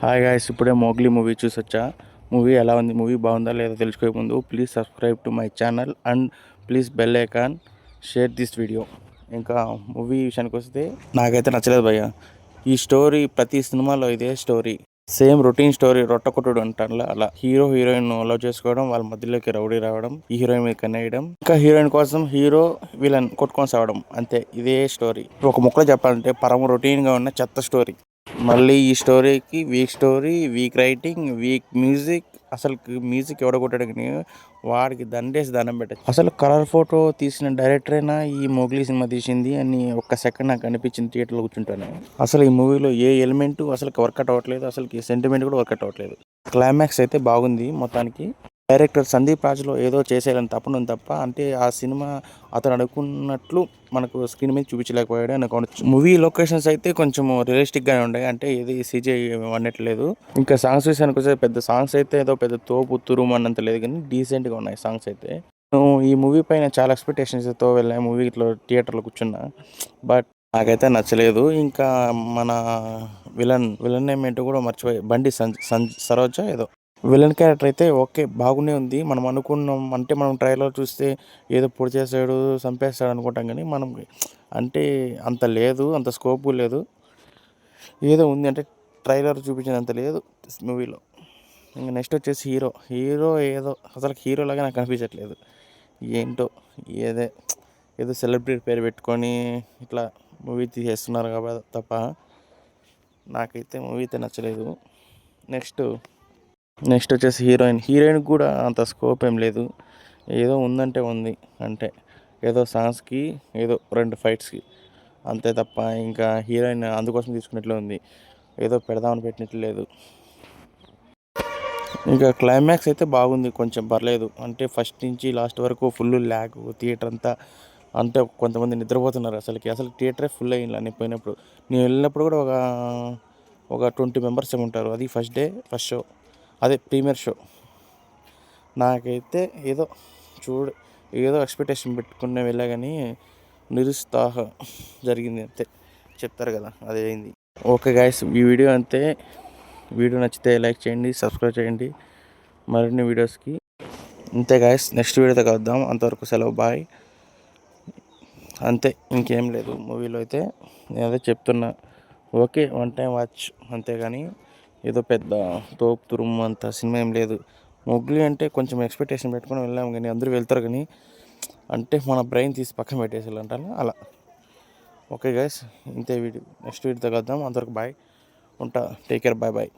Hi guys, ఇప్పుడే Mowgli movie చూసొచ్చా. Movie ఎలా ఉంది, మూవీ బాగుందా లేదా తెలుసుకోే ముందు please subscribe to my channel and please bell icon, share this video. ఇంకా మూవీ విషయానికి వస్తే నాకైతే నచ్చలేదు భయ్య. ఈ స్టోరీ ప్రతి సినిమాలో ఇదే స్టోరీ, సేమ్ రొటీన్ స్టోరీ. రొట్టకొట్టుడు అంటారు అలా. హీరో హీరోయిన్ లవ్ చేసుకోవడం, వాళ్ళ మధ్యలోకి రౌడీ రావడం, ఈ హీరోయిన్ మీద కన్నేయడం, ఇంకా హీరోయిన్ కోసం హీరో వీళ్ళని కొట్టుకొని సావడం, అంతే. ఇదే స్టోరీ. ఒక ముక్కలో చెప్పాలంటే పరమ రొటీన్గా ఉన్న చెత్త స్టోరీ. మళ్ళీ ఈ స్టోరీకి week story, week writing, week music. అసలు మ్యూజిక్ ఎవడగొట్టాడు కానీ వాడికి దండేసి దండం పెట్టచ్చు. అసలు కలర్ ఫోటో తీసిన డైరెక్టరేనా ఈ మోగ్లీ సినిమా తీసింది అని ఒక్క సెకండ్ నాకు అనిపించింది థియేటర్లో కూర్చుంటాను. అసలు ఈ మూవీలో ఏ ఎలిమెంట్ అసలు వర్కౌట్ అవ్వట్లేదు, అసలు సెంటిమెంట్ కూడా వర్కౌట్ అవ్వట్లేదు. క్లైమాక్స్ అయితే బాగుంది మొత్తానికి. డైరెక్టర్ సందీప్ రాజ్లో ఏదో చేసేయాలని తప్పను తప్ప, అంటే ఆ సినిమా అతను అనుకున్నట్లు మనకు స్క్రీన్ మీద చూపించలేకపోయాడు అని అనుకోవచ్చు. మూవీ లొకేషన్స్ అయితే కొంచెం రియలిస్టిక్గానే ఉన్నాయి, అంటే ఇది సీజీ అనట్లేదు. ఇంకా సాంగ్స్ విషయానికి వస్తే పెద్ద సాంగ్స్ అయితే ఏదో పెద్ద తోపు తురుము అన్నంత లేదు, కానీ డీసెంట్గా ఉన్నాయి సాంగ్స్ అయితే. నేను ఈ మూవీ పైన చాలా ఎక్స్పెక్టేషన్స్తో వెళ్ళాను, మూవీ ఇట్లా థియేటర్లో కూర్చున్నా. బట్ నాకైతే నచ్చలేదు. ఇంకా మన విలన్ నేమ్ ఏంటో కూడా మర్చిపోయి, బండి సరోజ ఏదో విలన్ క్యారెక్టర్ అయితే ఓకే, బాగునే ఉంది. మనం అనుకున్నాం అంటే, మనం ట్రైలర్ చూస్తే ఏదో పొడి చేస్తాడు, చంపేస్తాడు అనుకుంటాం, కానీ మనం అంటే అంత లేదు, అంత స్కోప్ లేదు. ఏదో ఉంది అంటే ట్రైలర్ చూపించినంత లేదు మూవీలో. ఇంకా నెక్స్ట్ వచ్చేసి హీరో ఏదో అసలు హీరోలాగా నాకు అనిపించట్లేదు. ఏంటో ఏదో సెలబ్రిటీ పేరు పెట్టుకొని ఇట్లా మూవీ తీసేస్తున్నారు కాబట్టి తప్ప నాకైతే మూవీ అయితే నచ్చలేదు. నెక్స్ట్ వచ్చేసి హీరోయిన్ కూడా అంత స్కోప్ ఏం లేదు. ఏదో ఉందంటే ఉంది, అంటే ఏదో సాంగ్స్కి, ఏదో 2 ఫైట్స్కి, అంతే తప్ప ఇంకా హీరోయిన్ అందుకోసం తీసుకున్నట్లు ఉంది, ఏదో పెడదామని పెట్టినట్లు లేదు. ఇంకా క్లైమాక్స్ అయితే బాగుంది, కొంచెం పర్లేదు. అంటే ఫస్ట్ నుంచి లాస్ట్ వరకు ఫుల్ ల్యాగ్, థియేటర్ అంతా. అంటే కొంతమంది నిద్రపోతున్నారు, అసలు థియేటరే ఫుల్ అయ్యింది అని పోయినప్పుడు. నేను వెళ్ళినప్పుడు కూడా ఒక 20 మెంబర్స్ ఉంటారు. అది ఫస్ట్ షో, అదే ప్రీమియర్ షో. నాకైతే ఏదో ఎక్స్పెక్టేషన్ పెట్టుకునే వెళ్ళా, కానీ నిరుత్సాహ జరిగింది అంతే. చెప్తారు కదా, అదే అయింది. ఓకే గాయస్, ఈ వీడియో అంతే. వీడియో నచ్చితే లైక్ చేయండి, సబ్స్క్రైబ్ చేయండి మరిన్ని వీడియోస్కి. అంతే గాయస్, నెక్స్ట్ వీడియోతో కలుద్దాం. అంతవరకు సెలవు, బాయ్. అంతే, ఇంకేం లేదు మూవీలో అయితే. నేను అదే చెప్తున్నా, ఓకే, 1 టైం వాచ్ అంతేగాని ఏదో పెద్ద తోపు తురుము అంత సినిమా ఏం లేదు. మొగ్లీ అంటే కొంచెం ఎక్స్పెక్టేషన్ పెట్టుకొని వెళ్ళాము, కానీ అందరూ వెళ్తారు, కానీ అంటే మన బ్రెయిన్ తీసి పక్కన పెట్టేసి వెళ్ళంటారు అలా. ఓకే గైస్, ఇంతే వీడియో. నెక్స్ట్ వీడియోతో కలుద్దాం. అంతవరకు బాయ్, ఉంటా. Take care, bye.